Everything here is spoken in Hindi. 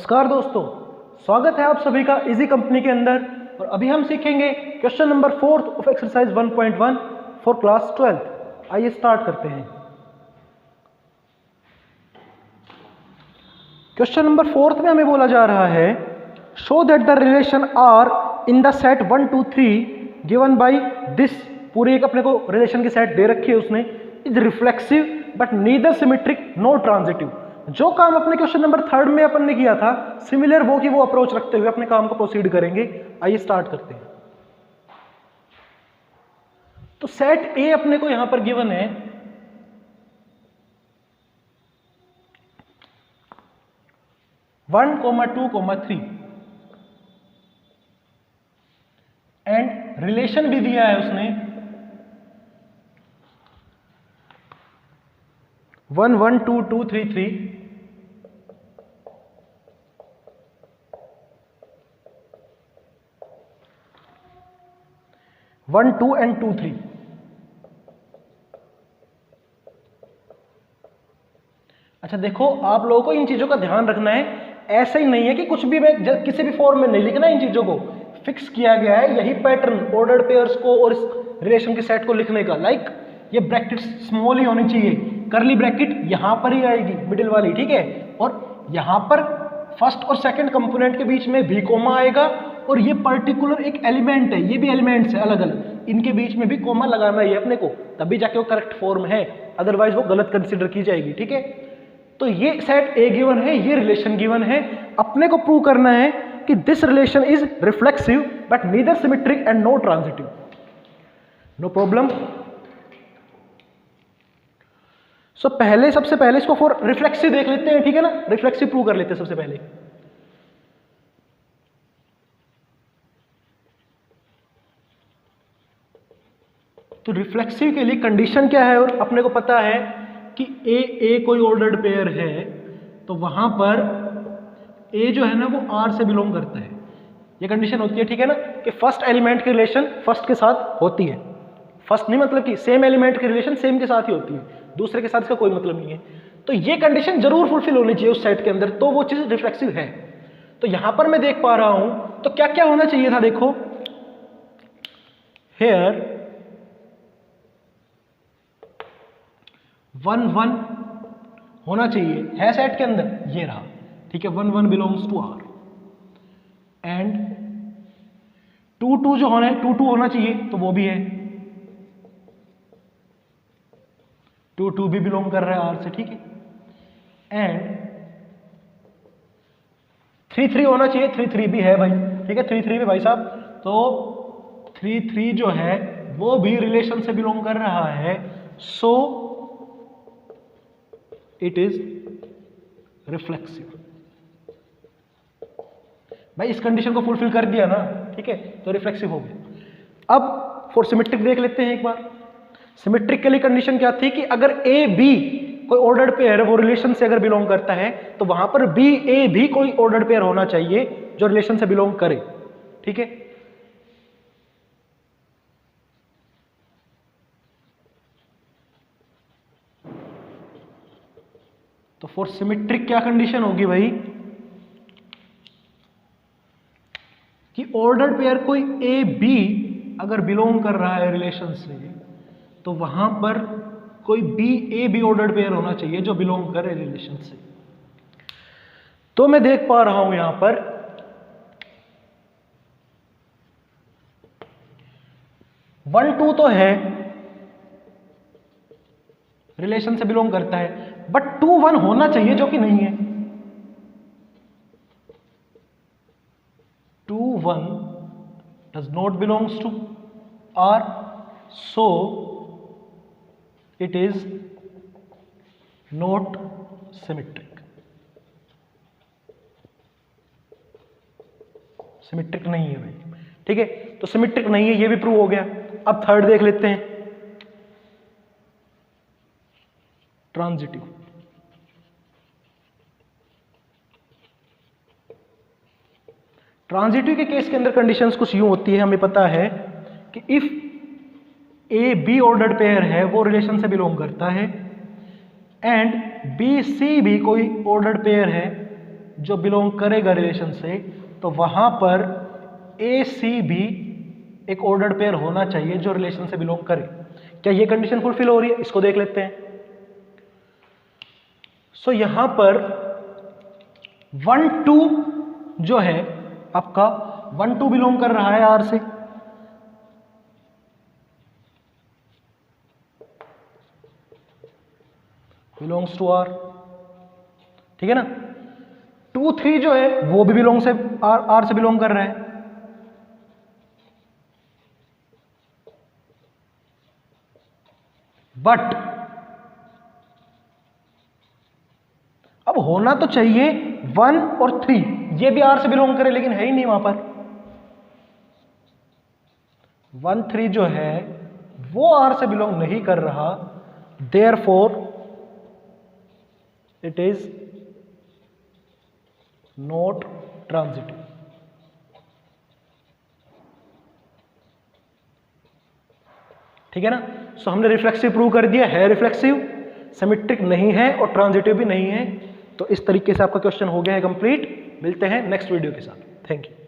नमस्कार दोस्तों, स्वागत है आप सभी का इजी कंपनी के अंदर। और अभी हम सीखेंगे question number 4 of exercise 1.1 for class 12। आइए स्टार्ट करते हैं। क्वेश्चन नंबर 4 में हमें बोला जा रहा है show that the relation R in the set 1 2 3 given by this. पूरी एक अपने को रिलेशन की सेट दे रखी है उसने, is reflexive but neither symmetric no transitive. जो काम अपने क्वेश्चन नंबर 3 में अपन ने किया था, सिमिलर वो की वो अप्रोच रखते हुए अपने काम को प्रोसीड करेंगे। आइए स्टार्ट करते हैं। तो सेट ए अपने को यहां पर गिवन है 1, 2, 3 एंड रिलेशन भी दिया है उसने 1, 1, 2, 2, 3, 3 1, 2 एंड 2, 3। अच्छा देखो, आप लोगों को इन चीजों का ध्यान रखना है। ऐसा ही नहीं है कि कुछ भी मैं किसी भी फॉर्म में नहीं लिखना, इन चीजों को फिक्स किया गया है। यही पैटर्न ऑर्डर्ड पेयर्स को और इस रिलेशन के सेट को लिखने का। लाइक ये ब्रैकेट स्मॉल ही होनी चाहिए, करली ब्रैकेट यहां पर ही आएगी मिडिल वाली, ठीक है। और यहां पर फर्स्ट और सेकंड कंपोनेंट के बीच में भी कोमा आएगा। और ये पर्टिकुलर एक एलिमेंट है, ये भी एलिमेंट्स है अलग अलग, इनके बीच में भी कोमा लगाना है अपने को, तभी जाके वो करेक्ट फॉर्म है, अदरवाइज वो गलत कंसिडर की जाएगी, ठीक है। तो ये सेट ए गिवन है, ये रिलेशन गिवन है। अपने को प्रूव करना है कि this relation is reflexive but neither symmetric and no transitive. No problem. So सबसे पहले इसको फॉर रिफ्लेक्सिव देख लेते हैं, ठीक है ना। रिफ्लेक्सिव प्रूव कर लेते हैं सबसे पहले। तो रिफ्लेक्सिव के लिए कंडीशन क्या है, और अपने को पता है कि ए कोई ऑर्डर्ड पेयर है, तो वहां पर ए जो है ना वो आर से बिलोंग करता है। ये कंडीशन होती है, ठीक है ना, कि फर्स्ट एलिमेंट की रिलेशन फर्स्ट के साथ होती है। फर्स्ट नहीं मतलब कि सेम एलिमेंट की रिलेशन सेम के साथ ही होती है, दूसरे के साथ इसका कोई मतलब नहीं है। तो ये कंडीशन जरूर फुलफिल होनी चाहिए उस सेट के अंदर, तो वो चीज रिफ्लेक्सिव है। तो यहां पर मैं देख पा रहा हूं, तो क्या क्या होना चाहिए था, देखो हेयर 1, 1 होना चाहिए है सेट के अंदर, ये रहा, ठीक है। 1, 1 बिलोंग्स टू आर एंड 2, 2 जो होना है 2, 2 होना चाहिए, तो वो भी है। 2, 2 भी बिलोंग कर रहा है आर से, ठीक है। एंड 3, 3 होना चाहिए, 3, 3 भी है भाई, ठीक है। 3, 3 भी भाई साहब, तो 3, 3 जो है वो भी रिलेशन से बिलोंग कर रहा है। So it is reflexive. भाई इस कंडीशन को फुलफिल कर दिया ना, ठीक है, तो रिफ्लेक्सिव हो गया। अब फॉर सिमेट्रिक देख लेते हैं एक बार। सिमेट्रिक के लिए कंडीशन क्या थी कि अगर ए बी कोई ऑर्डर्ड पेयर है, वो रिलेशन से अगर बिलोंग करता है, तो वहां पर बी ए भी कोई ऑर्डर्ड पेयर होना चाहिए जो रिलेशन से बिलोंग करे, ठीक है। तो फॉर सिमेट्रिक क्या कंडीशन होगी भाई, कि ऑर्डर्ड पेयर कोई ए बी अगर बिलोंग कर रहा है रिलेशन से, तो वहां पर कोई b a b ordered pair होना चाहिए जो बिलोंग करे रिलेशन से। तो मैं देख पा रहा हूं यहां पर 1, 2 तो है, रिलेशन से बिलोंग करता है, बट 2, 1 होना चाहिए जो कि नहीं है। 2, 1 does not belongs to R, so it is not symmetric। Symmetric नहीं है भाई, ठीक है। तो सिमेट्रिक नहीं है, ये भी प्रूव हो गया। अब थर्ड देख लेते हैं, ट्रांजिटिव। ट्रांजिटिव के केस के अंदर कंडीशंस कुछ यूं होती है, हमें पता है कि if A b ordered pair है, वो रिलेशन से बिलोंग करता है, एंड बी सी भी कोई ऑर्डर्ड पेयर है जो बिलोंग करेगा रिलेशन से, तो वहां पर ए सी भी एक ऑर्डर्ड पेयर होना चाहिए जो रिलेशन से बिलोंग करे। क्या ये कंडीशन फुलफिल हो रही है? इसको देख लेते हैं। सो यहां पर 1 2 जो है आपका 1 2 बिलोंग कर रहा है आर से, बिलोंग्स टू आर, ठीक है ना। 2 3 जो है वो भी बिलोंग से आर से बिलोंग कर रहा है। बट अब होना तो चाहिए 1 और 3, ये भी आर से बिलोंग करे, लेकिन है ही नहीं वहां पर। 1 3 जो है वो आर से बिलोंग नहीं कर रहा, therefore it is not transitive. ठीक है ना। सो हमने रिफ्लेक्सिव प्रूव कर दिया है, रिफ्लेक्सिव, सिमेट्रिक नहीं है और ट्रांजिटिव भी नहीं है। तो इस तरीके से आपका क्वेश्चन हो गया है कंप्लीट। मिलते हैं नेक्स्ट वीडियो के साथ। Thank you.